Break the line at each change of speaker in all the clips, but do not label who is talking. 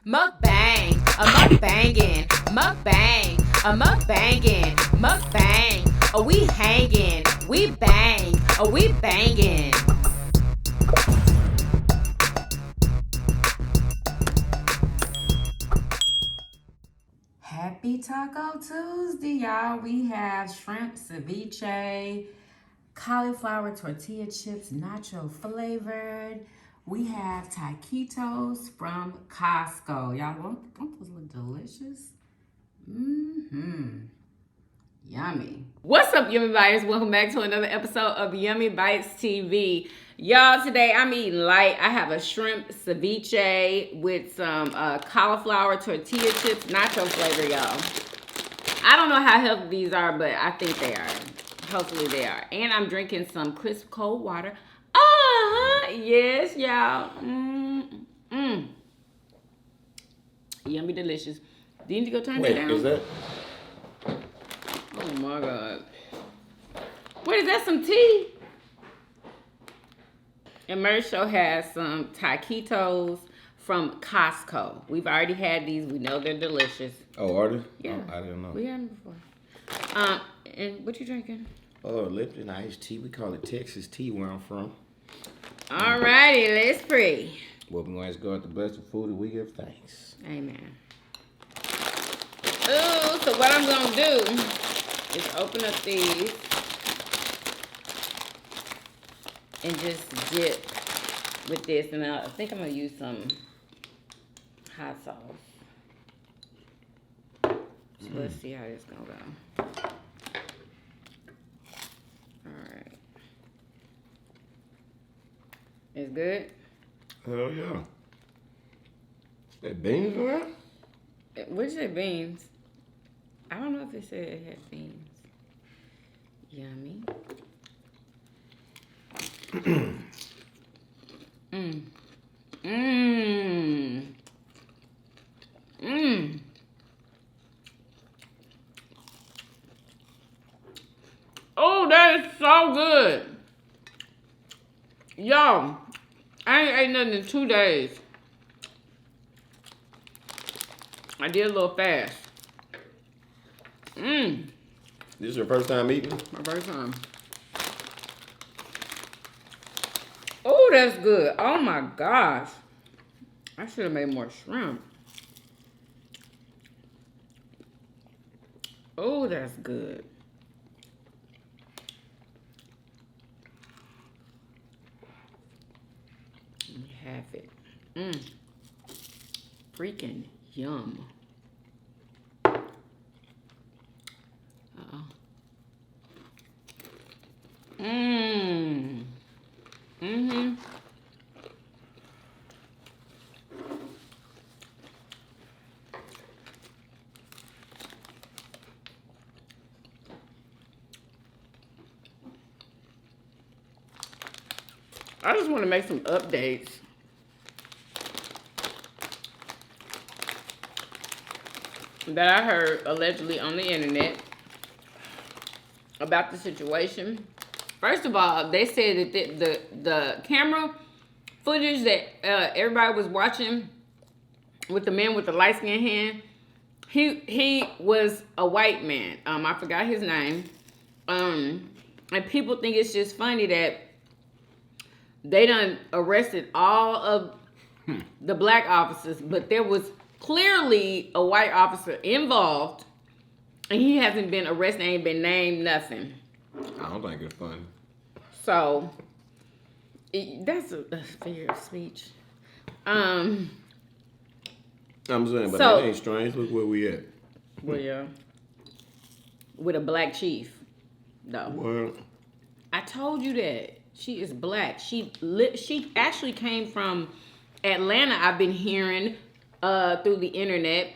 Mukbang, a mukbangin', mukbang, a mukbangin', mukbang. Oh, we hangin', we bang, oh, we bangin'. Happy Taco Tuesday, y'all. We have shrimp ceviche, cauliflower tortilla chips, nacho flavored. We have taquitos from Costco. Y'all, don't those look delicious? Yummy. What's up, Yummy Biters? Welcome back to another episode of Yummybitestv. Y'all, today I'm eating light. I have a shrimp ceviche with some cauliflower tortilla chips, nacho flavor, y'all. I don't know how healthy these are, but I think they are. Hopefully they are. And I'm drinking some crisp cold water. Yes, y'all. Yummy delicious. Do you need to go turn it down?
Wait, is that?
Oh my God. Wait, is that some tea? And Mersho has some taquitos from Costco. We've already had these. We know they're delicious.
Oh, are they?
Yeah.
Oh, I didn't know.
We had them before. And what you drinking?
Oh, Lipton iced tea. We call it Texas tea where I'm from.
Alrighty, let's pray.
Well, we always go at the blessed food and we give thanks.
Amen. Ooh, so what I'm gonna do is open up these and just dip with this, and I think I'm gonna use some hot sauce. So let's see how this gonna go. All right, it's good.
Hell yeah. That beans in there?
What'd you say, beans? I don't know if it said it had beans. Yummy. Oh, that is so good. Yo, I ain't ate nothing in 2 days. I did a little fast.
This is your first time eating?
My first time. Oh, that's good. Oh my gosh. I should have made more shrimp. Oh, that's good. Let me have it. Freaking yum. I just want to make some updates. That I heard allegedly on the internet about the situation. First of all, they said that the camera footage that everybody was watching with the man with the light skin hand, he was a white man. I forgot his name. And people think it's just funny that they done arrested all of the black officers, but there was clearly a white officer involved, and he hasn't been arrested, ain't been named, nothing.
I don't think it's funny.
So, that's a figure of speech.
I'm saying, but
So-
that ain't strange. Look where we at.
Well, yeah. With a black chief, though.
Well,
I told you that. She is black. She actually came from Atlanta, I've been hearing through the internet.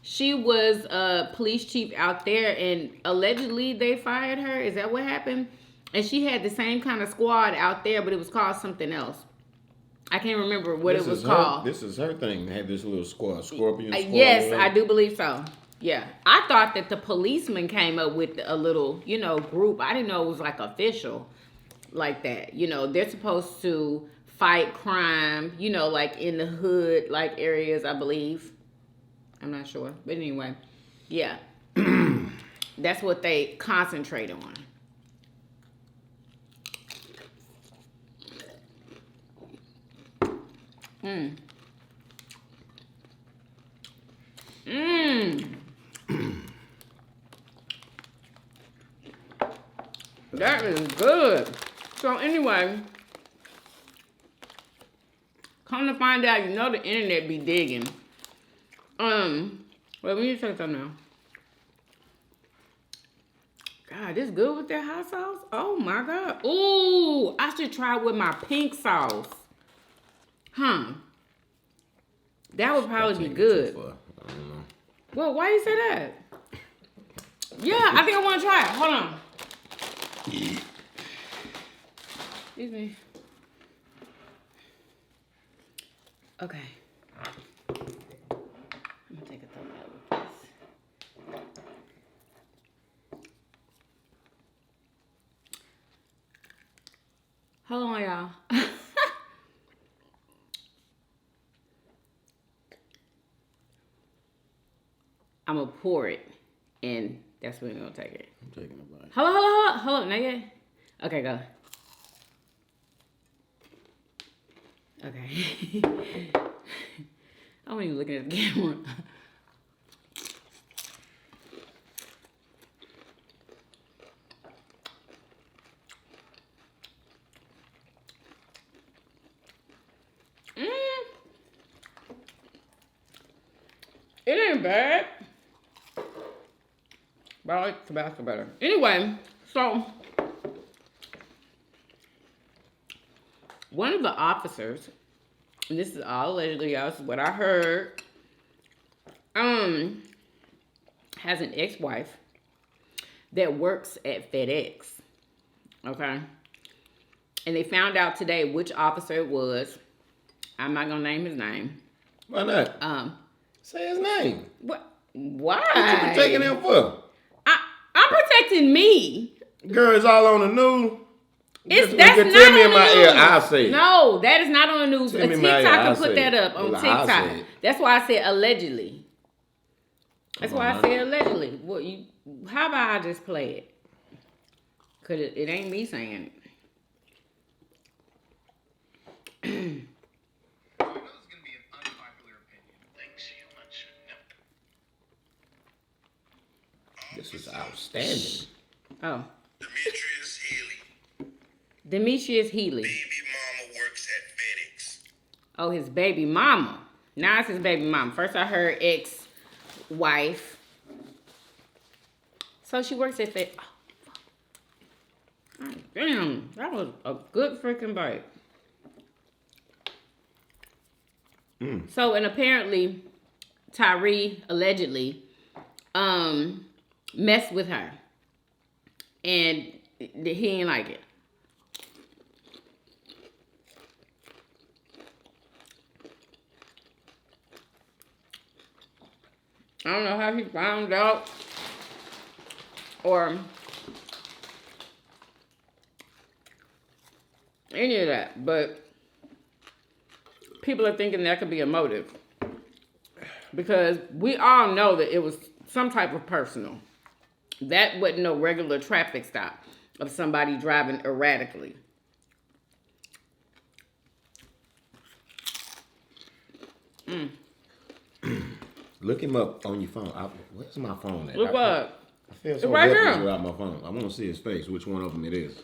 She was a police chief out there, and allegedly they fired her. Is that what happened? And she had the same kind of squad out there, but it was called something else. I can't remember what it was called.
This is her thing. They had this little squad, scorpion squad.
Yes, I do believe so. Yeah. I thought that the policemen came up with a little, group. I didn't know it was like official like that. They're supposed to fight crime, you know, like in the hood, like areas, I believe. I'm not sure. But anyway, yeah. That's what they concentrate on. Mmm. Mmm. That is good. So anyway, come to find out, you know the internet be digging. Well, let me say something now. God, this good with that hot sauce? Oh my God. Ooh, I should try it with my pink sauce. Huh. That would probably be good.
I don't know.
Well, why you say that? Yeah, I think I want to try it. Hold on. Excuse me. Okay. I'm gonna take a thumbnail with this. Hold on, y'all. I'm gonna pour it, and that's when we're gonna take it.
I'm taking a bite.
Hold on, not yet. Okay, go. Okay. I wasn't even looking at the camera. It ain't bad. But I like Tabasco better. Anyway, so one of the officers, and this is all allegedly, y'all, this is what I heard, has an ex-wife that works at FedEx. Okay? And they found out today which officer it was. I'm not gonna name his name.
Why not? Say his name.
What? Why?
What you protecting him for?
I'm protecting me.
Girl, it's all on the news.
That's
not
on
tell me
the
in my
news.
ear, I'll say it.
No, that is not on the news.
Tell me in my ear,
TikTok
I'll
can put
say
that
it.
up on
Well, I'll say
TikTok.
it.
That's why I said allegedly. That's why I
man.
said allegedly. Well, how about I just play it? Cause it ain't me saying it.
This is outstanding.
Oh.
Demetrius Healy.
Demetrius Healy.
Baby mama works at FedEx.
Oh, his baby mama. Now it's his baby mama. First I heard ex-wife. So she works at FedEx. Oh, damn, that was a good freaking bite. So, and apparently, Tyre allegedly messed with her. And he ain't like it. I don't know how he found out or any of that, but people are thinking that could be a motive because we all know that it was some type of personal. That wasn't no regular traffic stop of somebody driving erratically.
Look him up on your phone. Where's my phone at?
Look what?
I feel so
right
helpless
here.
without my phone. I want to see his face, which one of them it is.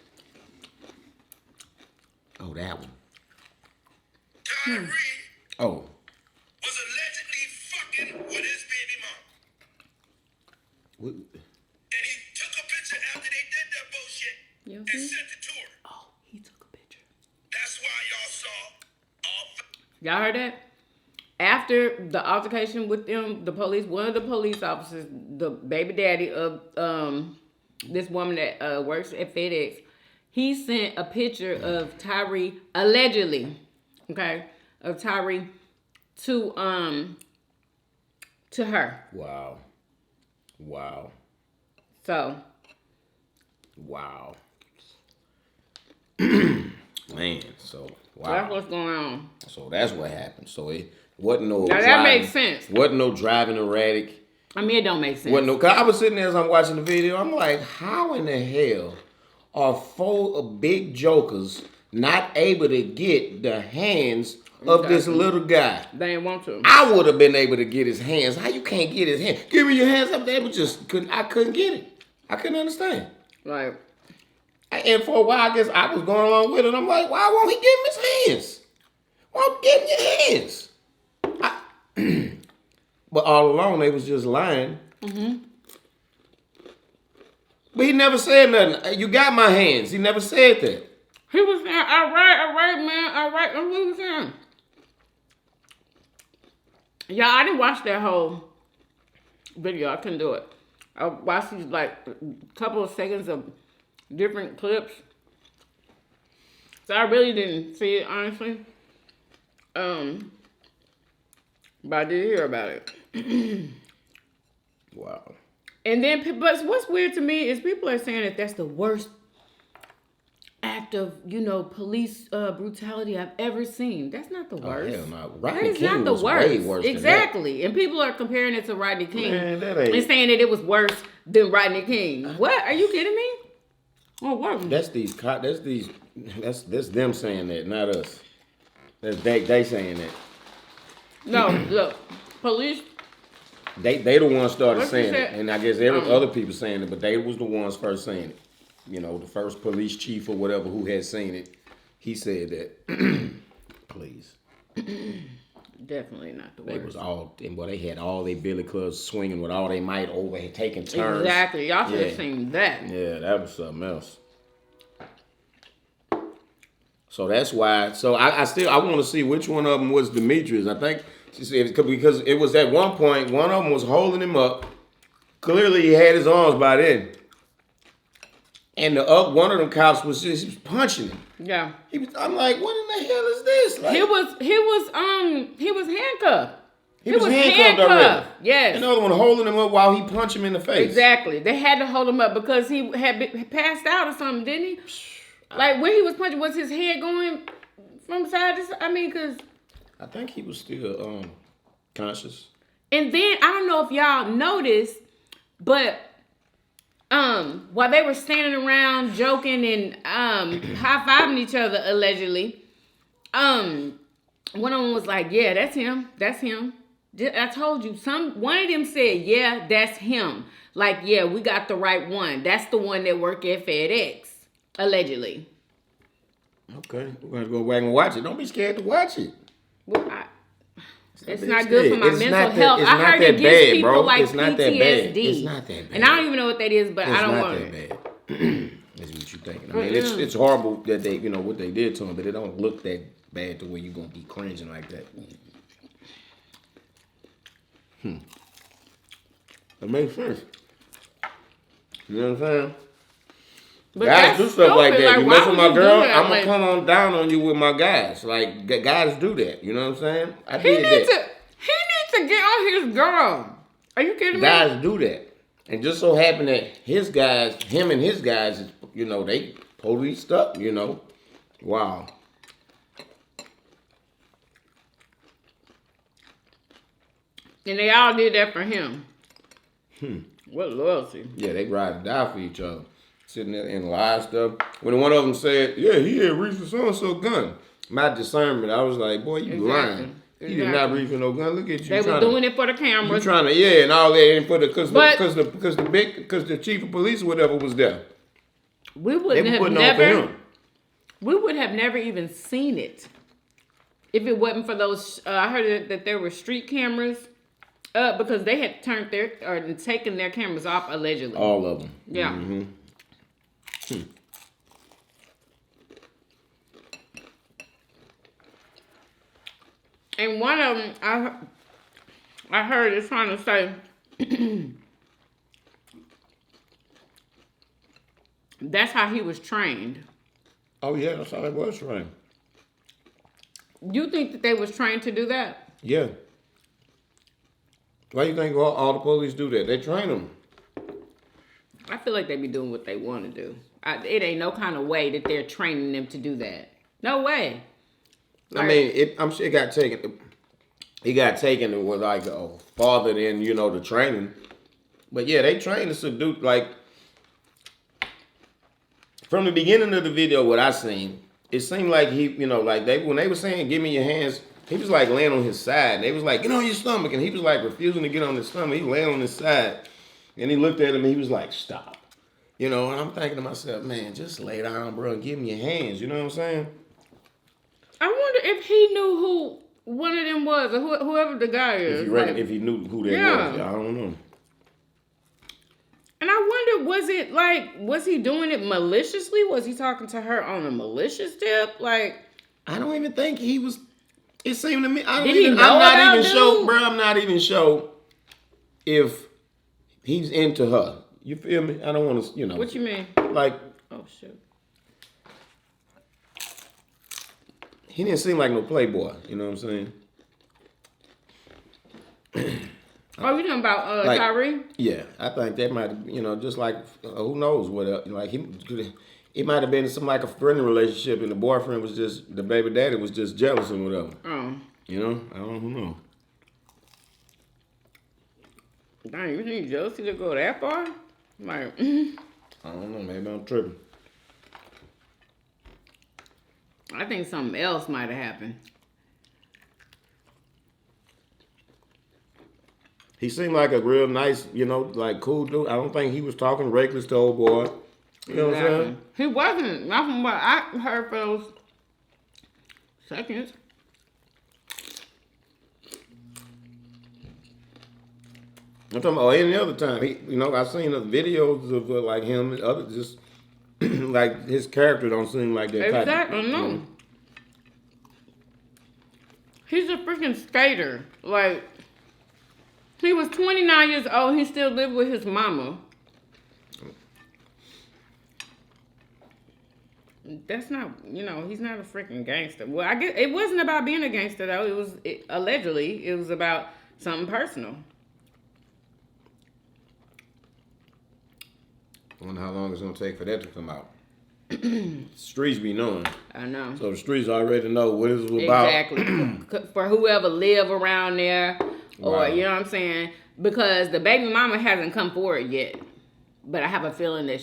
Oh, that one.
Tyre
Oh.
was allegedly fucking with his baby mom.
What?
And he took a picture after they did that bullshit
You
and
see?
sent it to her.
Oh, he took a picture.
That's why y'all saw all
Y'all heard that? After the altercation with them, the police, one of the police officers, the baby daddy of this woman that works at FedEx, he sent a picture of Tyre, allegedly, okay, of Tyre to her.
Wow. Wow.
So
Wow. Man, so Wow.
That's what's going on.
So that's what happened. So it wasn't no
Now, that makes sense.
Wasn't no driving erratic.
I mean, it don't make sense.
Wasn't no, cause I was sitting there as I'm watching the video. I'm like, how in the hell are 4 big jokers not able to get the hands of this little guy?
They didn't want to.
I would have been able to get his hands. How you can't get his hands? Give me your hands up there, but I couldn't get it. I couldn't understand.
Like,
And for a while, I guess I was going along with it. I'm like, why won't he give him his hands? Why won't he give him your hands? But all along, they was just lying. Mm-hmm. But he never said nothing. You got my hands. He never said that.
he was saying, all right, man, all right. That's what he was saying. Yeah, I didn't watch that whole video. I couldn't do it. I watched these, like, couple of seconds of different clips. So I really didn't see it, honestly. But I did hear about it.
Wow.
And then, but what's weird to me is people are saying that that's the worst act of, police brutality I've ever seen. That's not the worst.
Hell no.
That
Rodney
is
King
not the
was
worst.
way worse
Exactly. And people are comparing it to Rodney King.
Man, that ain't...
And saying that it was worse than Rodney King. What? Are you kidding me? Oh, what?
That's them saying that, not us. That's they saying that.
No, look, police.
They the ones started
What you
saying
said?
it, and I guess other people saying it, but they was the ones first saying it. The first police chief or whatever who had seen it, he said that. Please.
Definitely not the worst.
They was all, and boy, they had all their billy clubs swinging with all their might over and taking turns.
Exactly. Y'all should have seen that.
Yeah, that was something else. So that's why. So I want to see which one of them was Demetrius. I think she said because it was at one point one of them was holding him up. Clearly, he had his arms by then. And one of them cops was punching him.
Yeah.
I'm like, what in the hell is this? Like,
He was handcuffed.
He was handcuffed already.
Yes.
Another one holding him up while he punched him in the face.
Exactly. They had to hold him up because he had passed out or something, didn't he? Like when he was punching, was his head going from side to side? I mean, cause
I think he was still conscious.
And then I don't know if y'all noticed, but while they were standing around joking and high-fiving each other allegedly, one of them was like, "Yeah, that's him. That's him." I told you, one of them said, "Yeah, that's him." Like, yeah, we got the right one. That's the one that worked at FedEx, allegedly.
Okay, we're gonna go back and watch it. Don't be scared to watch it.
Well, it's not good for my mental health. I heard it gives people like PTSD.
It's not that bad.
And I don't even know what that is, but I don't want it.
It's not that bad. That's what you're thinking. I mean, it's horrible that they, what they did to him, but it don't look that bad to where you're gonna be cringing like that. That makes sense. You know what I'm saying?
But
guys do stuff like that.
Like,
you mess with my girl,
I'm
I'm gonna come on down on you with my guys. Like guys do that. You know what I'm saying?
He needs to get on his girl. Are you kidding me?
Guys do that, and just so happened that him and his guys, they totally stuck. Wow.
And they all did that for him. What loyalty.
Yeah, they ride or die for each other. Sitting there and lie stuff. When one of them said, "Yeah, he had reached for so-and-so gun," my discernment, I was like, "Boy, you lying. He did not reach for no gun. Look at you."
They were doing it for the cameras.
You trying to, and all that, and for because the chief of police or whatever was there.
We would have never even seen it if it wasn't for those. I heard that there were street cameras. Because they had taken their cameras off allegedly.
All of them.
Yeah.
Mm-hmm.
And one of them, I heard is trying to say that's how he was trained.
Oh yeah, that's how he was trained.
You think that they was trained to do that?
Yeah. Why you think all the police do that? They train them.
I feel like they be doing what they want to do. It ain't no kind of way that they're training them to do that. No way.
I mean, I'm sure it got taken. He got taken with like a farther than the training. But yeah, they trained to subdue. Like from the beginning of the video, what I seen, it seemed like he, like when they were saying, "Give me your hands," he was like laying on his side. They was like, "Get on your stomach," and he was like refusing to get on his stomach. He laying on his side, and he looked at him and he was like, "Stop." And I'm thinking to myself, man, just lay down, bro, and give me your hands. You know what I'm saying?
I wonder if he knew who one of them was, or whoever the guy is.
If he knew who that was, I don't know.
And I wonder, was he doing it maliciously? Was he talking to her on a malicious tip? I
don't even think he was. It seemed to me.
Did he know about
I'm not even
dude?
sure, bro. I'm not even sure if he's into her. You feel me? I don't want to,
What you mean? Oh, shoot.
He didn't seem like no playboy. You know what I'm saying?
Oh, you talking about Tyre?
Yeah, I think that might, just like who knows what else. It might have been some like a friendly relationship, and the boyfriend was just the baby daddy was just jealous and whatever.
Oh.
I don't know.
Dang, you think jealousy to go that far?
I don't know. Maybe I'm tripping.
I think something else might have happened.
He seemed like a real nice, like cool dude. I don't think he was talking reckless to old boy. You know what I'm saying?
He wasn't. Not from what I heard for those seconds.
I'm talking about any other time. I've seen the videos of like him and others just like his character don't seem like that type.
Exactly, no. He's a freaking skater. He was 29 years old. He still lived with his mama. That's not, he's not a freaking gangster. Well, I guess it wasn't about being a gangster though. Allegedly, it was about something personal.
I wonder how long it's gonna take for that to come out. Streets be knowing.
I know.
So the streets already know what it's about.
Exactly. For whoever live around there, or
Wow.
you know what I'm saying? Because the baby mama hasn't come forward yet. But I have a feeling that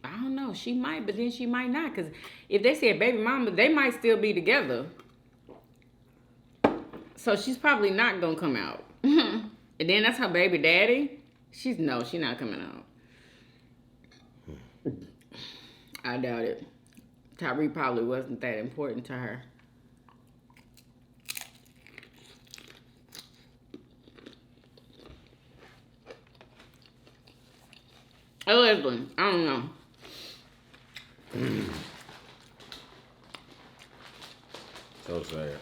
I don't know, she might, but then she might not. Because if they said baby mama, they might still be together. So she's probably not going to come out. And then that's her baby daddy. She's not coming out. I doubt it. Tyre probably wasn't that important to her. Allegedly. I don't know.
So sad.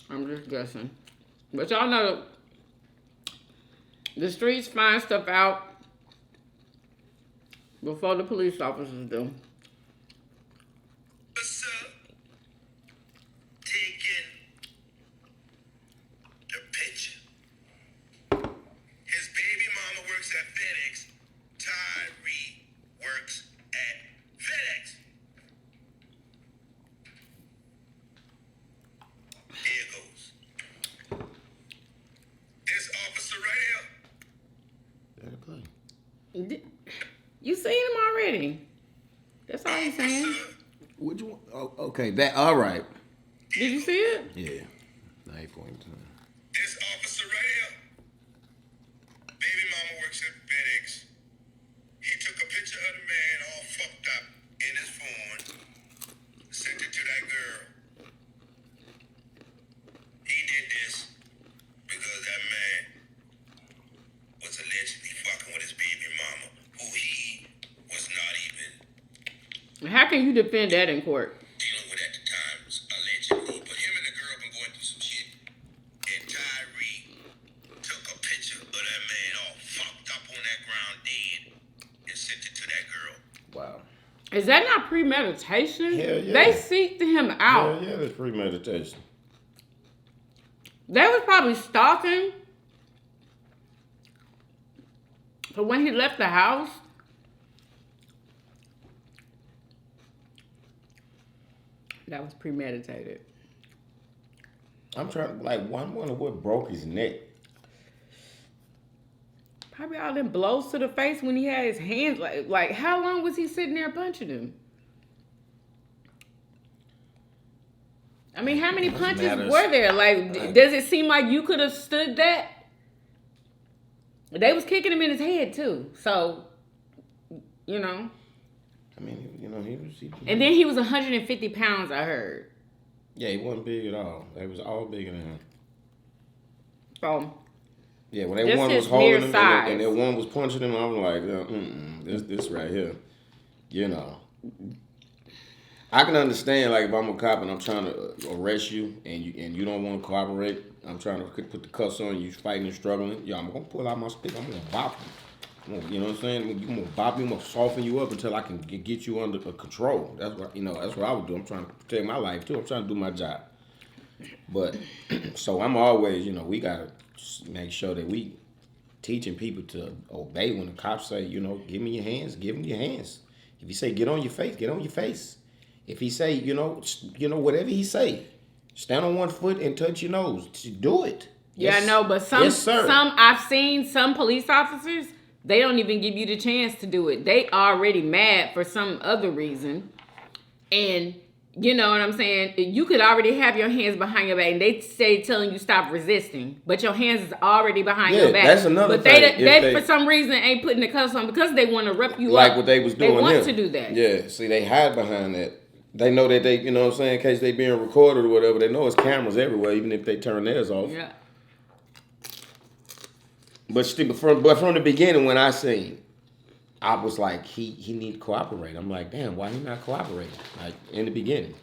I'm just guessing. But y'all know the streets find stuff out before the police officers do.
What's up? Taking the picture. His baby mama works at FedEx. Tyre works at FedEx. Here goes. This officer right here.
Better play.
You seen him already. That's all he's saying.
Which one? Oh, okay, that all right.
Did you see it?
Yeah. 9.2.
This officer right here. Baby mama works at FedEx. He took a picture of the man all fucked up in his phone. Sent it to that girl. He did this because that man was allegedly fucking with his baby mama, who he was not even
How can you defend that in court?
dealing with at the time, allegedly. But him and the girl been going through some shit. And Tyre took a picture of that man all fucked up on that ground dead and sent it to that girl.
Wow.
Is that not premeditation?
Hell yeah.
They seeked him out.
Yeah, that's premeditation.
They was probably stalking. But when he left the house, That was premeditated.
I'm trying to, like, I wonder what broke his neck.
Probably all them blows to the face when he had his hands. Like how long was he sitting there punching him? I mean, how many punches were there? Like, does it seem like you could have stood that? They was kicking him in his head, too. So, you know.
I mean, you know, he was...
And then he was 150 pounds, I heard.
Yeah, he wasn't big at all. They was all bigger than him.
So,
yeah, when that one was holding him and that one was punching him, I was like, this right here, you know. I can understand, like, if I'm a cop and I'm trying to arrest you and you don't want to cooperate, I'm trying to put the cuffs on you, fighting and struggling. Yeah, I'm going to pull out my stick. I'm going to bop you. You know what I'm saying? I'm going to bop you. I'm going to soften you up until I can get you under control. That's what, that's what I would do. I'm trying to protect my life, too. I'm trying to do my job. But, so I'm always, we got to make sure that we teaching people to obey when the cops say, give me your hands, give them your hands. If you say, get on your face, get on your face. If he say, whatever he say, stand on one foot and touch your nose. Do it.
Yeah,
Yes.
I know, but I've seen some police officers, they don't even give you the chance to do it. They already mad for some other reason. And you know what I'm saying? You could already have your hands behind your back and they say telling you stop resisting, but your hands is already behind your back.
That's another
but
thing.
They for some reason ain't putting the cuffs on because they want to rep you
like
up.
What they was doing.
They want to do that.
Yeah, see, they hide behind that. They know that they, you know what I'm saying, in case they being recorded or whatever, they know it's cameras everywhere, even if they turn theirs off.
Yeah.
But from the beginning when I seen, I was like, he need to cooperate. I'm like, damn, why he not cooperating? Like in the beginning.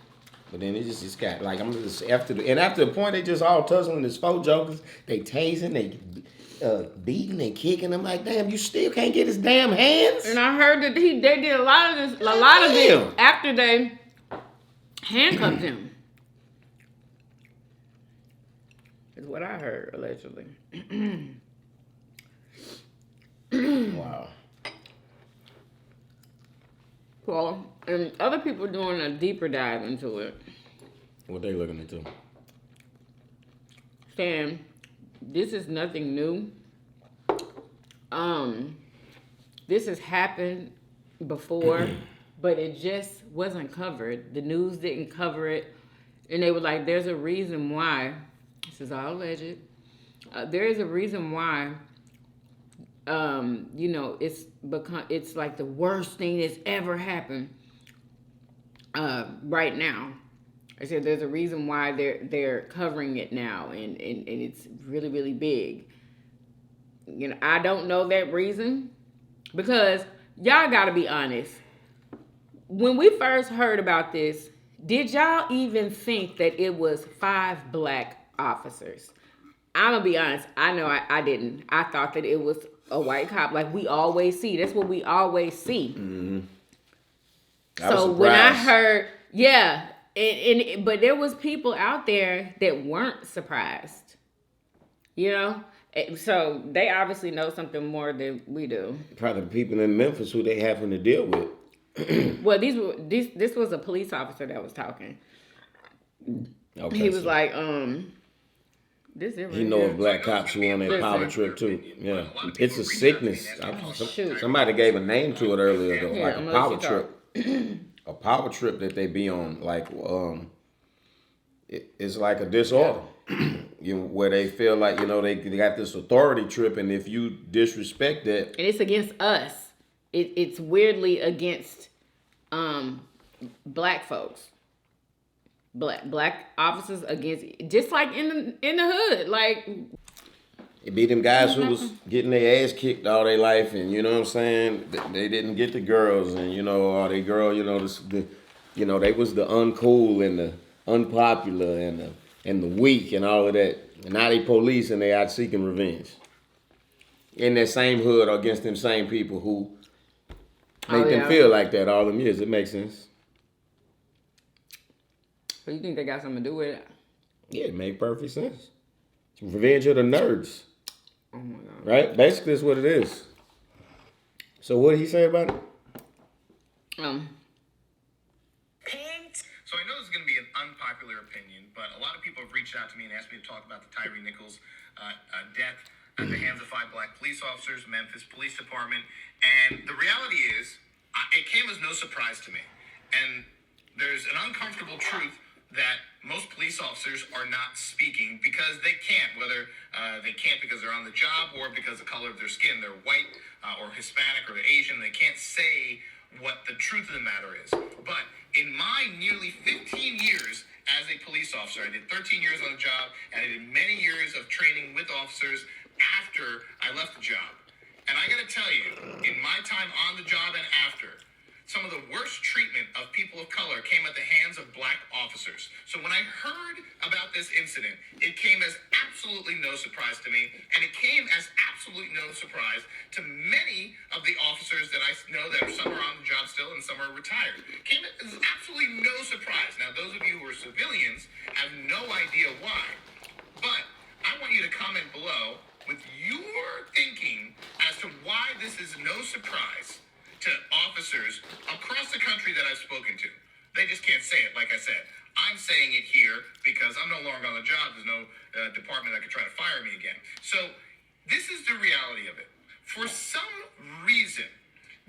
But then it just got like after the point they just all tussling as four jokers, they tasing, they beating and kicking. I'm like, damn, you still can't get his damn hands.
And I heard that they did a lot of it after they handcuffed him. Is what I heard allegedly.
Wow.
Well, and other people are doing a deeper dive into it.
What they looking into?
Saying this is nothing new. This has happened before, but it just wasn't covered. The news didn't cover it, and they were like, "There's a reason why." This is all alleged. There is a reason why. It's like the worst thing that's ever happened right now. I said there's a reason why they're covering it now, and it's really, really big. I don't know that reason because y'all gotta be honest. When we first heard about this, did y'all even think that it was 5 black officers? I'm gonna be honest. I know I didn't. I thought that it was a white cop, like we always see. That's what we always see. Mm-hmm. So when I heard, but there was people out there that weren't surprised. So they obviously know something more than we do.
Probably the people in Memphis who they having to deal with.
Well, this was a police officer that was talking. Okay, he was like,
he know of black cops who on that power trip too. Yeah, it's a sickness. Somebody gave a name to it earlier though, like a power trip. A power trip that they be on, like it's like a disorder. Where they feel like they got this authority trip, and if you disrespect that,
and it's against us. It's weirdly against black folks. Black officers against, just like in the hood, like
it be them guys who was getting their ass kicked all their life, and you know what I'm saying, they didn't get the girls, and all they girl, they was the uncool and the unpopular and the weak and all of that, and now they police and they out seeking revenge in that same hood against them same people who made them feel like that all them years. It makes sense.
So you think they got something to do with it?
Yeah, it made perfect sense. It's revenge of the nerds.
Oh my God.
Right? Basically, that's what it is. So what did he say about it?
So I know this is going to be an
reached out to me and asked me to talk about the Tyre Nichols death at the hands of 5 black police officers, Memphis Police Department. And the reality is, it came as no surprise to me. And there's an uncomfortable truth that most police officers are not speaking because they can't, whether they can't because they're on the job or because of the color of their skin. They're white or Hispanic or Asian. They can't say what the truth of the matter is. But in my nearly 15 years as a police officer, I did 13 years on the job, and I did many years of training with officers after I left the job. And I gotta tell you, in my time on the job and after, some of the worst treatment of people of color came at the hands of black officers. So when I heard about this incident, it came as absolutely no surprise to me, and it came as absolutely no surprise to many of the officers that I know that some are on the job still and some are retired. It came as absolutely no surprise. Now, those of you who are civilians have no idea why, but I want you to comment below with your thinking as to why this is no surprise to officers across the country that I've spoken to. They just can't say it, like I said. I'm saying it here because I'm no longer on the job. There's no department that could try to fire me again. So this is the reality of it. For some reason,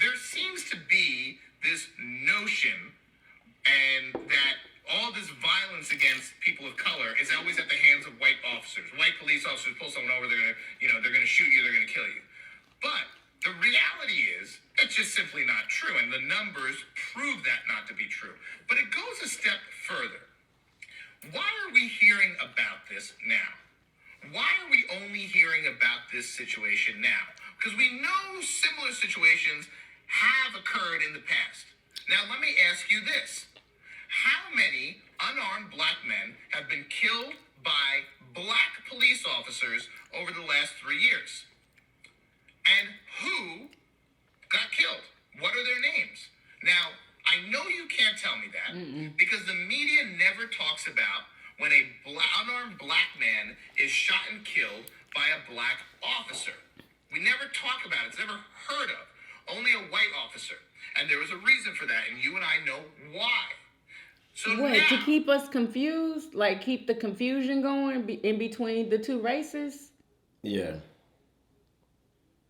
there seems to be this notion and that all this violence against people of color is always at the hands of white officers. White police officers pull someone over, they're gonna shoot you, they're gonna kill you. But the reality is, it's just simply not true, and the numbers prove that not to be true. But it goes a step further. Why are we hearing about this now? Why are we only hearing about this situation now? Because we know similar situations have occurred in the past. Now, let me ask you this. How many unarmed black men have been killed by black police officers over the last 3 years? And who got killed? What are their names? Now, I know you can't tell me that because the media never talks about when a unarmed black man is shot and killed by a black officer. We never talk about it. It's never heard of. Only a white officer. And there was a reason for that, and you and I know why. So
What,
now,
to keep us confused? Like, keep the confusion going in between the two races?
Yeah.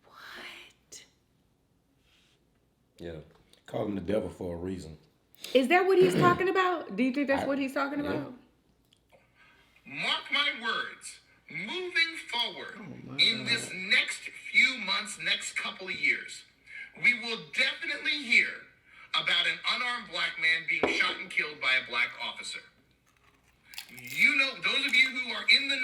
What?
Yeah. Call him the devil for a reason.
Is that what he's talking about? Do you think that's what he's talking about?
mark my words, moving forward in this next few months, next couple of years, we will definitely hear about an unarmed black man being shot and killed by a black officer. You know, those of you who are in the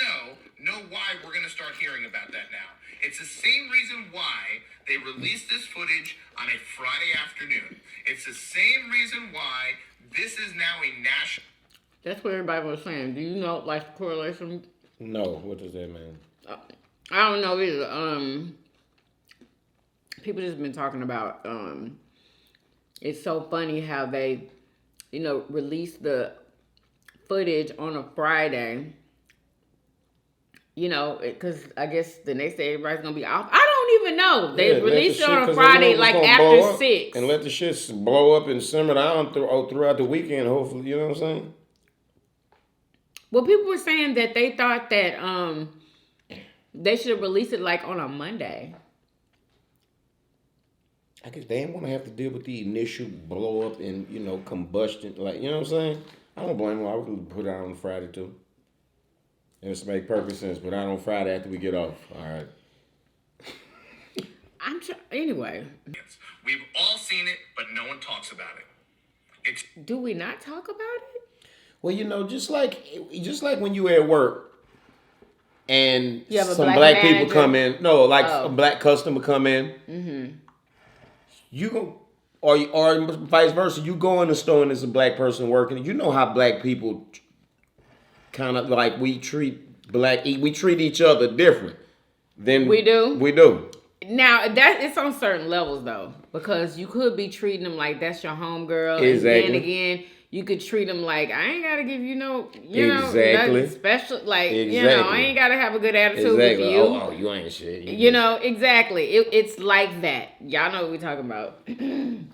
know why we're going to start hearing about that now. It's the same reason why they released this footage on a Friday afternoon. It's the same reason why this is now a national...
That's what everybody was saying. Do you know, like, the correlation?
No, what does that mean?
I don't know either. People just been talking about, it's so funny how they, released the footage on a Friday, because I guess the next day everybody's going to be off. I don't even know. They released it on a Friday, like after 6.
And let the shit blow up and simmer down throughout the weekend, hopefully, you know what I'm saying?
Well, people were saying that they thought that they should have released it like on a Monday.
I guess they didn't want to have to deal with the initial blow up and, combustion. Like, you know what I'm saying? I don't blame them. I would put it out on Friday too. It would make perfect sense. Put it out on Friday after we get off. All right.
Anyway.
We've all seen it, but no one talks about it.
Do we not talk about it?
Well, just like when you at work and some
black
people come in. No, like
a
black customer come in. Mm-hmm. You go, or vice versa. You go in the store and there's a black person working. You know how black people kind of like we treat each other different than
we do.
We do.
Now that it's on certain levels though, because you could be treating them like that's your homegirl,
exactly.
And then again, you could treat them like I ain't gotta give you
exactly.
nothing special. Like
exactly.
I ain't gotta have a good attitude
exactly.
with you.
Oh, you ain't shit.
Exactly. It's like that. Y'all know what we talking about.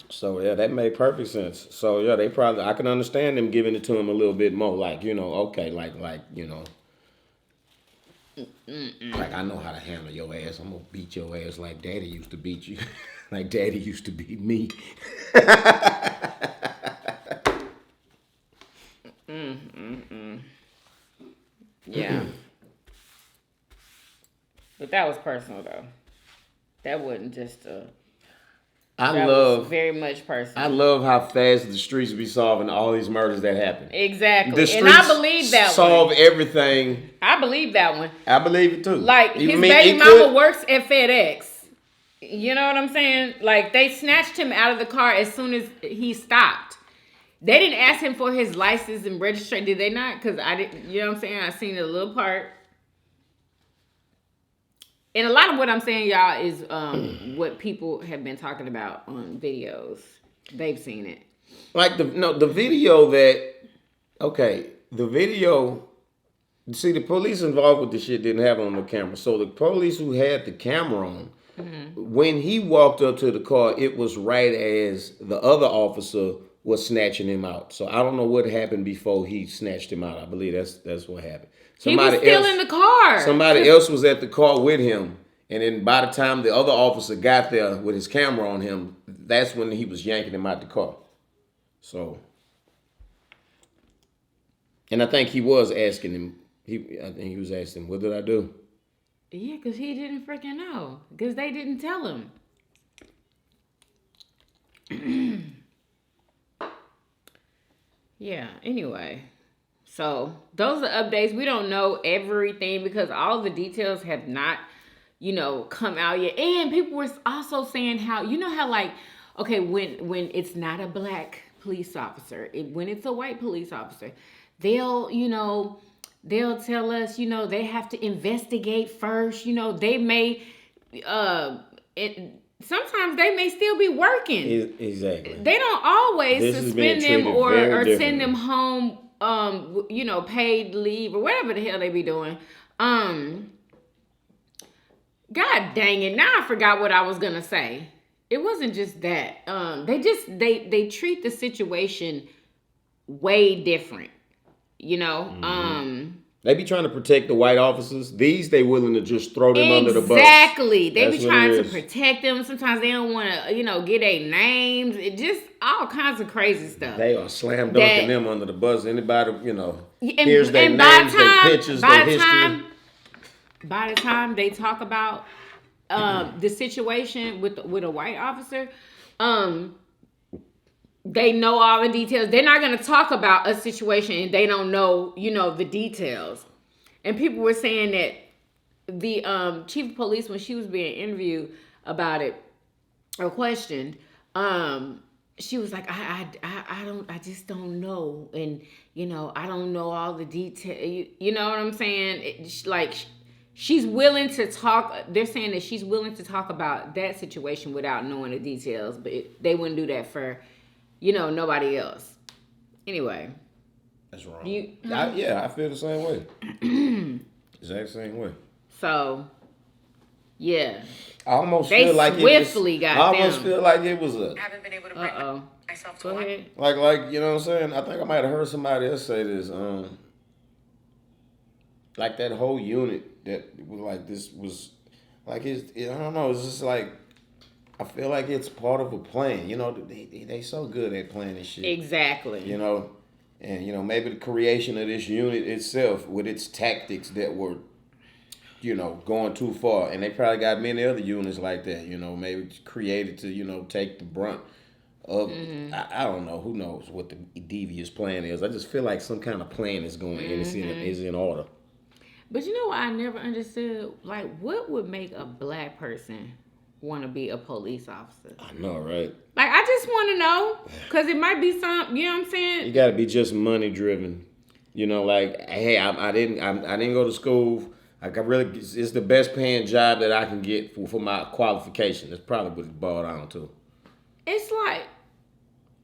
So yeah, that made perfect sense. So yeah, I can understand them giving it to him a little bit more, like okay, like Like, I know how to handle your ass. I'm gonna beat your ass like Daddy used to beat you, like Daddy used to beat me.
Yeah. But that was personal though. That wasn't just a. That was very much personal.
I love how fast the streets be solving all these murders that happen.
Exactly.
The
And I believe that
solve everything.
I believe that one.
I believe it too.
Like, his baby mama works at FedEx. You know what I'm saying? Like, they snatched him out of the car as soon as he stopped. They didn't ask him for his license and registration, did they not? Because I didn't, you know what I'm saying? I seen a little part. And a lot of what I'm saying, y'all, is what people have been talking about on videos. They've seen it.
Like, the video that, the video, see, the police involved with the shit didn't have it on the camera. So the police who had the camera on, when he walked up to the car, it was right as the other officer was snatching him out. So I don't know what happened before he snatched him out. I believe that's what happened.
He was still in the car.
Somebody else was at the car with him. And then by the time the other officer got there with his camera on him, that's when he was yanking him out the car. So, and I think he was asking him, I think he was asking, what did I do?
Yeah, because he didn't freaking know. Because they didn't tell him. Yeah, anyway. So, those are updates. We don't know everything because all the details have not, come out yet. And people were also saying how, like, okay, when it's not a black police officer, when it's a white police officer, they'll tell us, they have to investigate first. They may, sometimes they may still be working.
Exactly.
They don't always suspend them or send them home, paid leave or whatever the hell they be doing. God dang it. Now I forgot what I was going to say. It wasn't just that. They treat the situation way different,
They be trying to protect the white officers. They willing to just throw them under the bus.
Exactly. They be trying to protect them. Sometimes they don't want to, get their names. It just all kinds of crazy stuff.
They are slam dunking them under the bus. Anybody, here's their names, their pictures, their history.
By the time they talk about the situation with a white officer, they know all the details. They're not going to talk about a situation and they don't know, the details. And people were saying that the chief of police, when she was being interviewed about it or questioned, she was like, I just don't know. And, I don't know all the details. You know what I'm saying? She's willing to talk. They're saying that she's willing to talk about that situation without knowing the details, but they wouldn't do that for, nobody else. Anyway.
That's wrong. I feel the same way. Exact same way.
So, yeah.
I almost feel like it was a.
I haven't been able to bring myself to one.
Like, you know what I'm saying? I think I might have heard somebody else say this. Like that whole unit that was like this was like I don't know. It's just like I feel like it's part of a plan. They so good at planning shit.
Exactly.
And maybe the creation of this unit itself with its tactics that were, going too far, and they probably got many other units like that. Maybe created to take the brunt of. I don't know. Who knows what the devious plan is? I just feel like some kind of plan is going in. Is in order.
But you know what I never understood? Like, what would make a black person want to be a police officer?
I know, right?
Like, I just want to know, because it might be some, you know what I'm saying?
You got to be just money driven. Like, hey, I didn't go to school. Like, it's the best paying job that I can get for my qualification. That's probably what it's boiled down to.
It's like,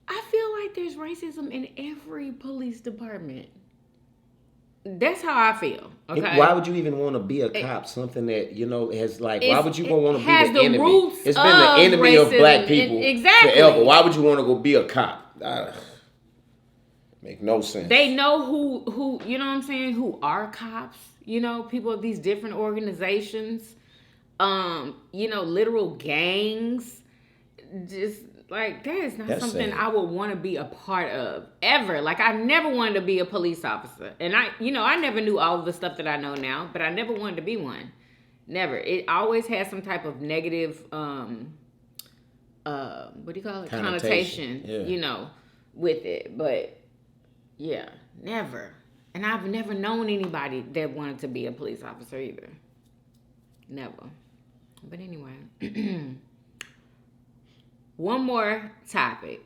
I feel like there's racism in every police department. That's how I feel. Okay.
Why would you even want to be a cop? Something that has like. Why would you want to be the enemy?
Roots
it's been the enemy of black people
exactly.
forever. Why would you want to go be a cop? Man, Make no sense.
They know who you know what I'm saying, who are cops, you know, people of these different organizations, you know, literal gangs. Just like that is not something
sad.
I would want to be a part of ever. Like I never wanted to be a police officer. And I never knew all of the stuff that I know now, but I never wanted to be one. Never. It always had some type of negative what do you call it? Connotation,
yeah.
you know, with it. But yeah, never. And I've never known anybody that wanted to be a police officer either. Never. But anyway. One more topic.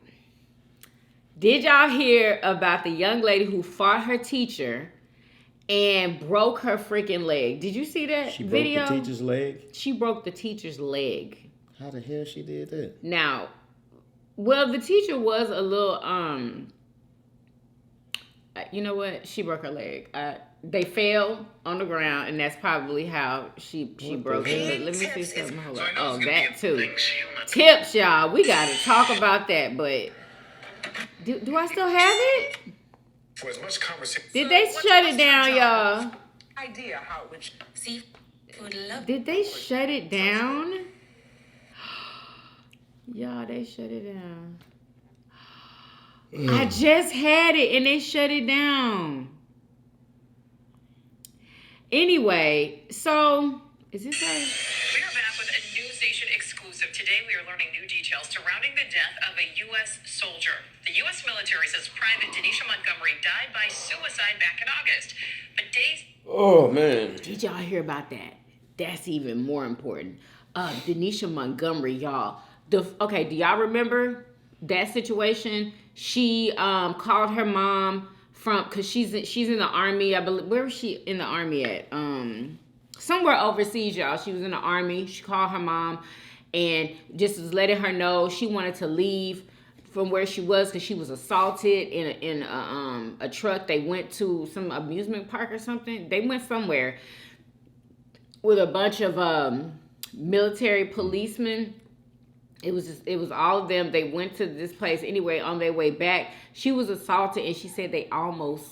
Did y'all hear about the young lady who fought her teacher and broke her freaking leg? Did you see that video?
She broke the teacher's leg?
She broke the teacher's leg.
How the hell she did that?
Now, well, the teacher was a little, you know what? She broke her leg. They fell on the ground, and that's probably how she broke it. But let me see something. Hold on. Oh, that too. Tips, y'all. We got to talk about that, but do I still have it?
For as much conversation.
Did they shut it down, y'all?
Idea how it would see would love.
Did they shut it down? Y'all, they shut it down. I just had it, and they shut it down. Anyway, so is this right?
We are back with a News Nation exclusive. Today we are learning new details surrounding the death of a U.S. soldier. The U.S. military says Private Danisha Montgomery died by suicide back in August. But days...
Oh, man.
Did y'all hear about that? That's even more important. Danisha Montgomery, y'all. Okay, do y'all remember that situation? She called her mom because she's in the army, I believe. Where was she in the army at? Somewhere overseas, y'all. She was in the army. She called her mom and just was letting her know she wanted to leave from where she was because she was assaulted in a truck. They went to some amusement park or something. They went somewhere with a bunch of military policemen. It was all of them. They went to this place anyway. On their way back, she was assaulted, and she said they almost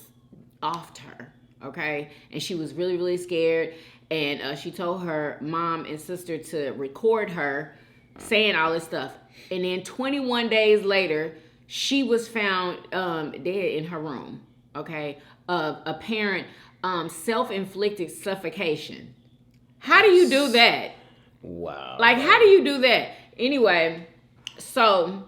offed her. Okay, and she was really, really scared. And she told her mom and sister to record her saying all this stuff. And then 21 days later, she was found dead in her room. Okay, apparent self-inflicted suffocation. How do you do that?
Wow.
Like, how do you do that? Anyway, so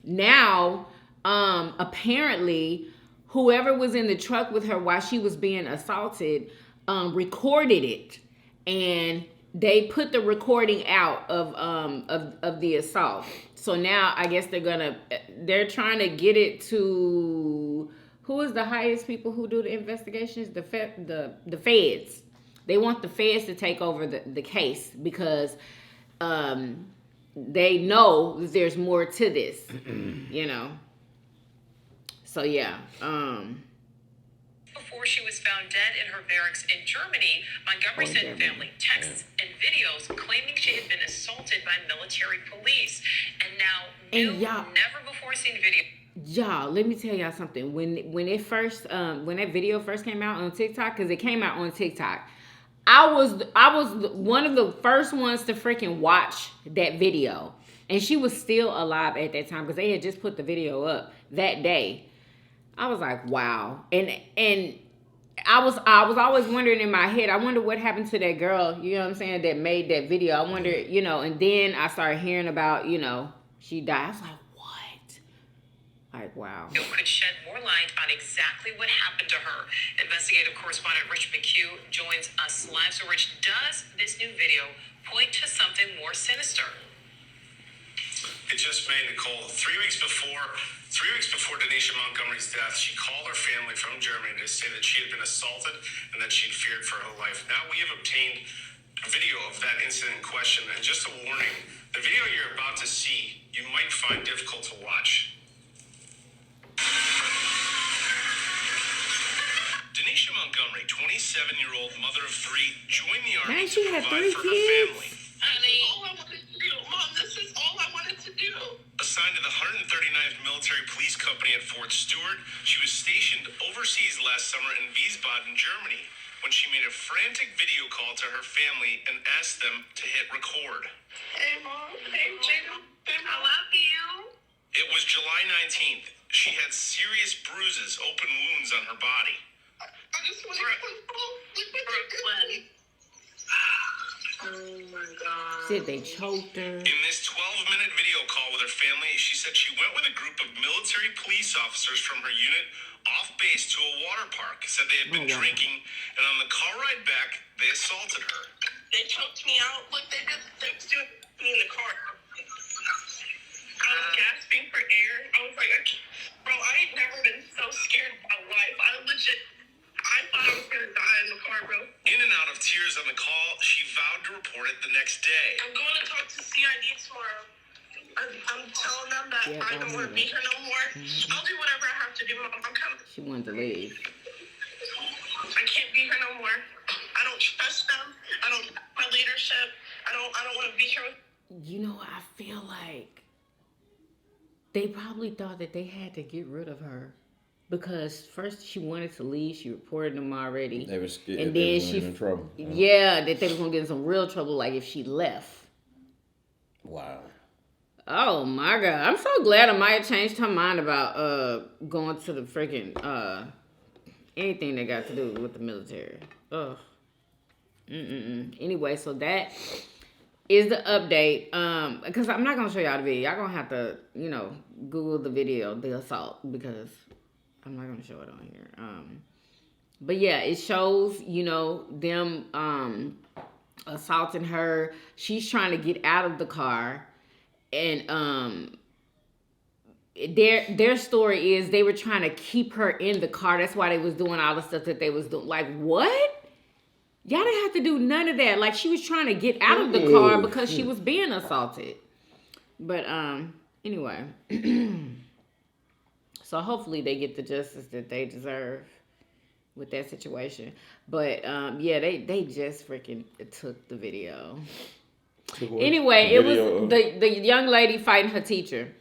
now apparently whoever was in the truck with her while she was being assaulted recorded it, and they put the recording out of the assault. So now I guess they're trying to get it to who is the highest people who do the investigations? The feds. They want the feds to take over the case because they know that there's more to this, you know. So yeah.
Before she was found dead in her barracks in Germany, Montgomery sent family texts and videos claiming she had been assaulted by military police. And now, never before seen video.
Y'all, let me tell y'all something. When that video first came out on TikTok, because it came out on TikTok, I was one of the first ones to freaking watch that video, and she was still alive at that time because they had just put the video up that day. I was like, wow, and I was always wondering in my head, I wonder what happened to that girl, you know what I'm saying, that made that video. I wonder, you know, and then I started hearing about, you know, she died. I was like, what? Like, wow.
It could shed more light on exactly what happened to her. Investigative correspondent Rich McHugh joins us live. So, Rich, does this new video point to something more sinister?
It just made Nicole 3 weeks before Danisha Montgomery's death, she called her family from Germany to say that she had been assaulted and that she'd feared for her life. Now we have obtained a video of that incident in question, and just a warning, the video you're about to see, you might find difficult to watch. Danisha Montgomery, 27-year-old mother of three, joined the army
Man, she
to
had
provide
3
for
kids.
her family.
Honey, all I wanted to do, Mom, this is all I wanted to do.
A assigned to the 139th Military Police Company at Fort Stewart. She was stationed overseas last summer in Wiesbaden, Germany, when she made a frantic video call to her family and asked them to hit record.
Hey, Mom. Hey, Jacob. I love you.
It was July 19th. She had serious bruises, open wounds on her body.
I just want to Brooklyn. Oh my God.
Said they choked her.
In this 12-minute video call with her family, she said she went with a group of military police officers from her unit off base to a water park. Said they had been drinking, and on the car ride back, they assaulted her.
They choked me out. Look, they was doing me in the car. I was gasping for air. I was like, bro, I ain't never been so scared in my life. I thought I was gonna die in the car, bro.
In and out of tears on the call, she vowed to report it the next day.
I'm going to talk to CID tomorrow. I'm telling them that I don't want to be here no more. I'll do whatever I have to do, Mom. I'm coming.
She wanted to leave.
I can't be here no more. I don't trust them. I don't trust my leadership. I don't want to be here.
You know, I feel like they probably thought that they had to get rid of her. Because first she wanted to leave, she reported them already.
They were scared.
And
they
then
was in trouble.
Yeah, that they was gonna get in some real trouble, like if she left.
Wow.
Oh my God! I'm so glad Amaya changed her mind about going to the freaking anything that got to do with the military. Ugh. Anyway, so that is the update. Because I'm not gonna show y'all the video. Y'all gonna have to, Google the video, the assault, because I'm not gonna show it on here. But yeah, it shows, them assaulting her. She's trying to get out of the car, and their story is they were trying to keep her in the car. That's why they was doing all the stuff that they was doing. Like, what? Y'all didn't have to do none of that. Like, she was trying to get out of the car because she was being assaulted. But anyway. So hopefully they get the justice that they deserve with that situation. But yeah, they just freaking took the video. Anyway, it was the young lady fighting her teacher.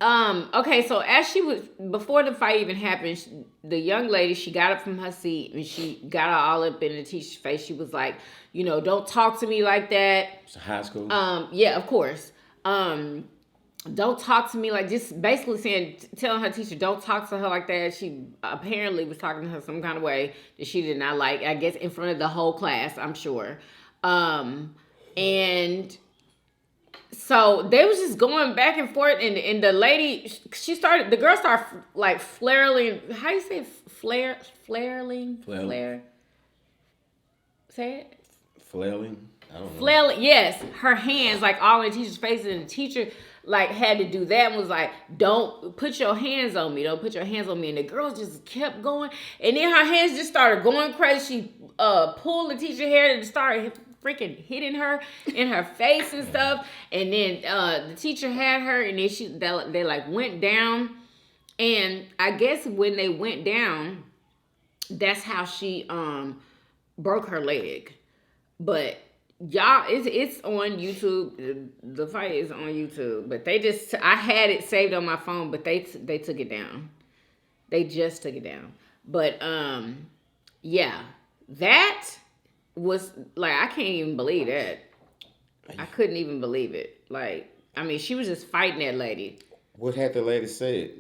Okay, so as she was, before the fight even happened, the young lady, she got up from her seat and she got her all up in the teacher's face. She was like, don't talk to me like that.
It's high school.
Yeah, of course. Don't talk to me like, just basically telling her teacher, don't talk to her like that. She apparently was talking to her some kind of way that she did not like, I guess in front of the whole class, I'm sure. And so they was just going back and forth, and the lady, the girl started like flaring, how you say it? Flaring? Say it?
Flailing? I don't know.
Flailing, yes. Her hands like all in the teacher's face, and the teacher like had to do that and was like, don't put your hands on me. Don't put your hands on me. And the girl just kept going. And then her hands just started going crazy. She pulled the teacher's hair and started freaking hitting her in her face and stuff. And then the teacher had her, and then they like went down. And I guess when they went down, that's how she broke her leg. But y'all, it's on YouTube. The fight is on YouTube. But I had it saved on my phone, but they took it down. They just took it down. But yeah, that was like, I can't even believe that. I couldn't even believe it. Like, I mean, she was just fighting that lady.
What had the lady said?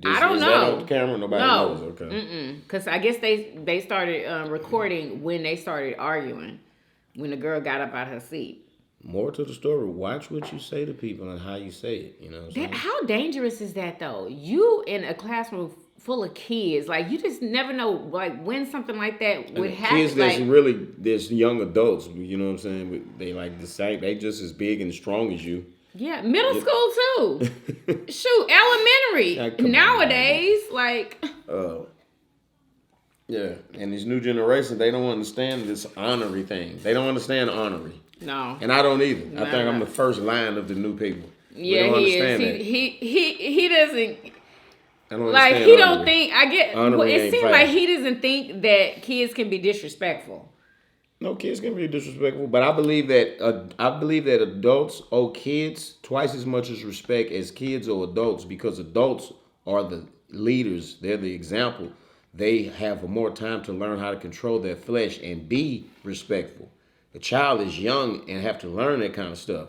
I don't know.
That on the camera? Nobody knows. Okay.
Because I guess they started recording when they started arguing. When the girl got up out her seat.
More to the story. Watch what you say to people and how you say it. You know what I'm saying?
How dangerous is that, though? You in a classroom full of kids, like, you just never know, like, when something like that would happen.
Kids that's really, there's young adults, you know what I'm saying? They like the same, they just as big and strong as you.
Yeah, middle school too. Shoot, elementary. Nowadays, like.
Yeah, and these new generations, they don't understand this honorary thing. They don't understand honorary.
No.
And I don't either. I think I'm the first line of the new people.
Yeah, he is. He doesn't.
I don't
like,
understand
he
honorary.
don't think, I get, well, it seems like he doesn't think that kids can be disrespectful.
No, kids can be disrespectful, but I believe that adults owe kids twice as much as respect as kids owe adults, because adults are the leaders. They're the example. They have more time to learn how to control their flesh and be respectful. The child is young and have to learn that kind of stuff.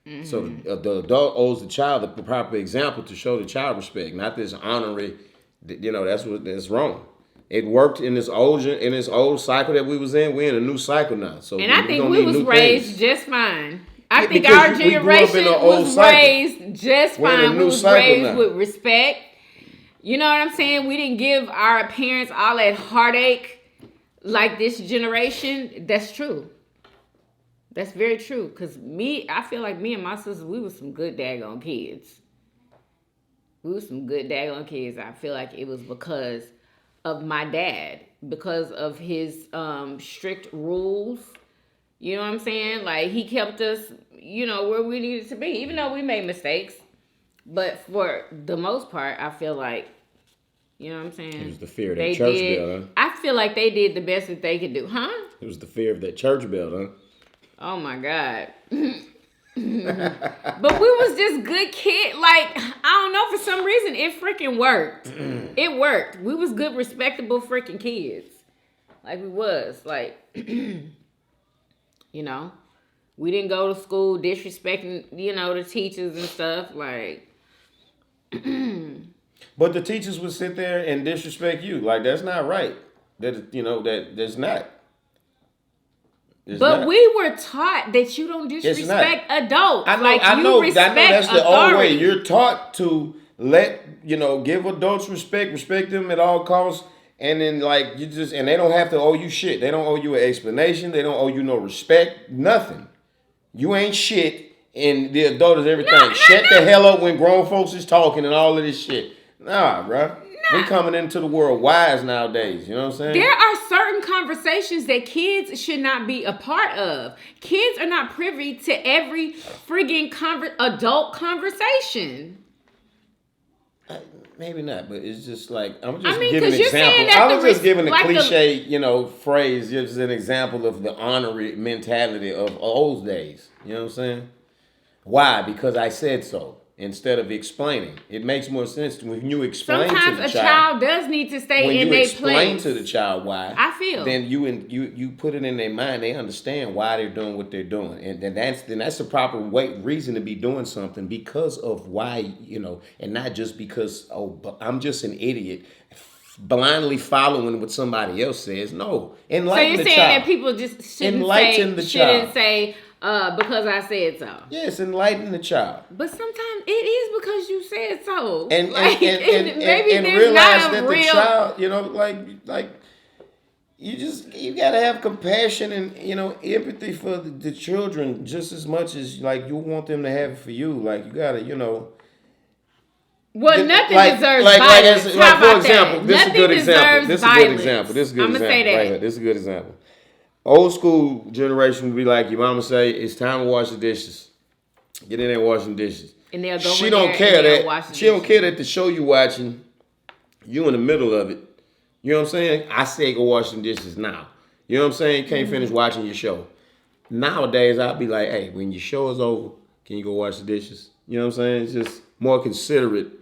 Mm-hmm. So the adult owes the child the proper example to show the child respect, not this honorary. That's wrong. It worked in this old cycle that we was in. We're in a new cycle now. So
and I think we was raised just fine. I think our generation was raised just fine. We was raised with respect. You know what I'm saying? We didn't give our parents all that heartache like this generation. That's true. That's very true. Because I feel like me and my sisters, we were some good daggone kids. I feel like it was because of my dad, because of his strict rules. You know what I'm saying? Like, he kept us, where we needed to be, even though we made mistakes. But for the most part, I feel like, you know what I'm saying?
It was the fear of that church bell, huh?
I feel like they did the best that they could do, huh?
It was the fear of that church bell, huh?
Oh my God. But we was just good kids. Like, I don't know, for some reason, it freaking worked. It worked. We was good, respectable freaking kids. Like, we was. Like, we didn't go to school disrespecting, the teachers and stuff. Like,
but the teachers would sit there and disrespect you. Like, that's not right. That's not.
But we were taught that you don't disrespect adults.
I know that's the old way. You're taught to give adults respect them at all costs. And then and they don't have to owe you shit. They don't owe you an explanation. They don't owe you no respect. Nothing. You ain't shit, and the adult is everything. Shut the hell up when grown folks is talking and all of this shit. Nah, bro. We coming into the world wise nowadays. You know what I'm saying?
There are certain conversations that kids should not be a part of. Kids are not privy to every friggin' adult conversation.
Maybe not, but it's just like I'm just giving an example. I was just giving a cliche, phrase, just an example of the honorary mentality of old days. You know what I'm saying? Why? Because I said so. Instead of explaining, it makes more sense when you explain to the child.
Sometimes a child does need to stay in their place.
When you explain to the child why,
I feel,
then you put it in their mind. They understand why they're doing what they're doing, and then that's the proper reason to be doing something, because of why, and not just because I'm just an idiot blindly following what somebody else says. No, enlighten the child. So you're saying that people just shouldn't say because I said so. Yes, enlighten the child.
But sometimes it is because you said so.
And realize that the child, you gotta have compassion and empathy for the children just as much as you want them to have it for you. Like, you gotta,
Well, nothing deserves violence.
For example, this is a good example. This is a good example. Old school generation would be like, your mama say, it's time to wash the dishes. Get in there and wash the dishes.
And they'll go
She don't care that the show you watching, you in the middle of it. You know what I'm saying? I say go wash some dishes now. You know what I'm saying? You can't finish watching your show. Nowadays, I'll be like, hey, when your show is over, can you go wash the dishes? You know what I'm saying? It's just more considerate,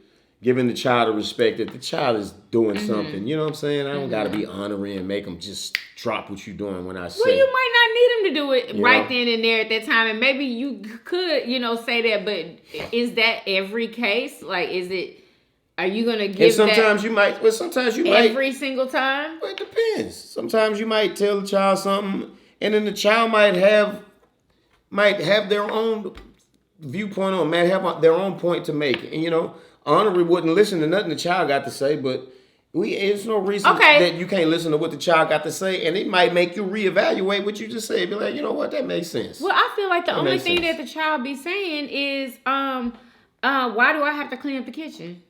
giving the child the respect that the child is doing something. You know what I'm saying? I don't got to be honoring and make them just drop what you're doing when I say.
Well, you might not need them to do it right then and there at that time. And maybe you could, say that. But is that every case? Like, are you going to give
and sometimes you might. Well, sometimes you might.
Every single time?
Well, it depends. Sometimes you might tell the child something, and then the child might have their own viewpoint on, might have their own point to make. And, honorary wouldn't listen to nothing the child got to say, but there's no reason that you can't listen to what the child got to say, and it might make you reevaluate what you just said. Be like, you know what, that makes sense.
Well, I feel like the only thing that the child be saying is, why do I have to clean up the kitchen?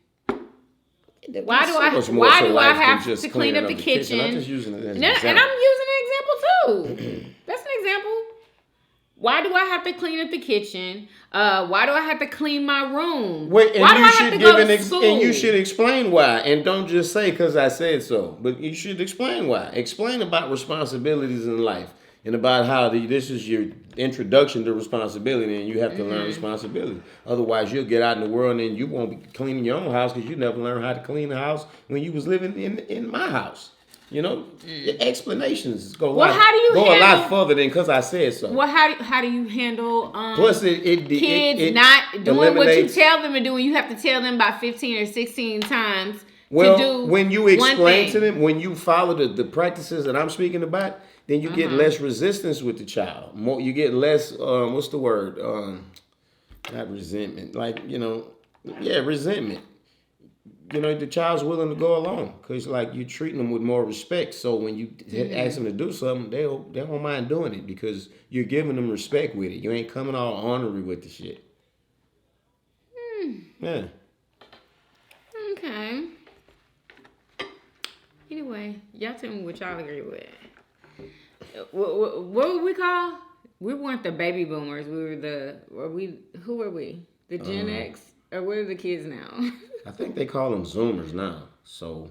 Why do I have to clean up the kitchen?
I'm just using it as an example.
And I'm using an example too. That's an example. Why do I have to clean up the kitchen? Why do I have to clean my room?
Why do I have to go to school? And you should explain why. And don't just say because I said so. But you should explain why. Explain about responsibilities in life. and about how this is your introduction to responsibility, and you have to learn responsibility. Otherwise, you'll get out in the world and you won't be cleaning your own house because you never learned how to clean the house when you was living in my house. You know, your explanations go a lot further than because I said so.
Well, how do you handle
Plus
kids not doing what you tell them to do, and you have to tell them about 15 or 16 times to do
when you explain to them, when you follow the practices that I'm speaking about, then you get less resistance with the child. More, you get less what's the word? Not resentment. Like, resentment. The child's willing to go along because, like, you're treating them with more respect. So when you ask them to do something, they don't mind doing it because you're giving them respect with it. You ain't coming all ornery with the shit. Yeah.
Okay. Anyway, y'all tell me what y'all agree with. What would we call? We weren't the baby boomers. We were who were we? The Gen X? Or what are the kids now?
I think they call them Zoomers now. So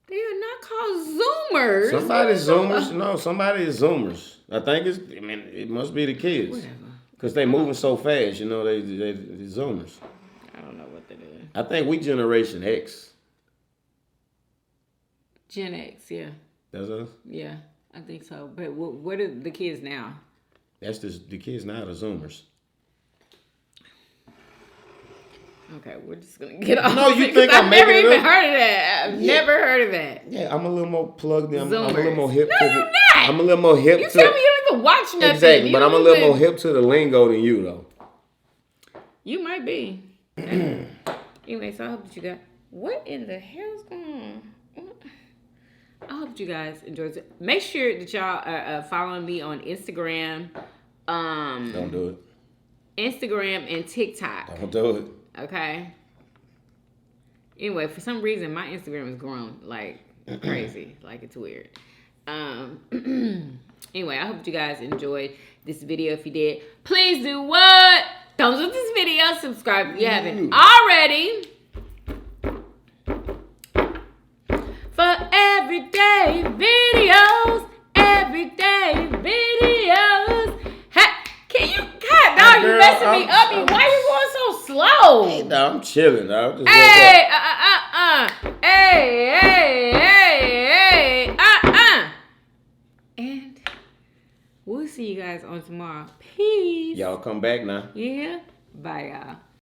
they are not called Zoomers.
Somebody's Zoomers. No, somebody is Zoomers. I think it must be the kids.
Whatever.
Because they moving so fast, they Zoomers.
I don't know what they do.
I think we Generation X.
Gen X, yeah.
That's us?
Yeah, I think so. But what are the kids now?
That's the kids now, the Zoomers.
Okay, we're just gonna get off.
No, you think I'm
never
making it
even
up?
heard of that. I've never heard of that.
Yeah, I'm a little more plugged in. I'm a
Zoomers.
little more hip.
No, you're not.
I'm a little more hip.
You tell me you don't even watch nothing.
Exactly,
You
but I'm a
don't
little
even-
more hip to the lingo than you, though.
You might be. Anyway, so I hope that you guys. What in the hell's going on? I hope you guys enjoyed it. Make sure that y'all are following me on Instagram.
Don't do it.
Instagram and TikTok.
Don't do it.
Okay. Anyway, for some reason, my Instagram has grown like crazy. Like, it's weird. Anyway, I hope you guys enjoyed this video. If you did, please do what? Thumbs up this video. Subscribe if you haven't already. For everyday videos. Hey, can you? God, dog, you messing me up. Why you going so slow?
Hey, dog, I'm chilling, dog. Just
Hey, And we'll see you guys on tomorrow. Peace.
Y'all come back now.
Yeah. Bye, y'all.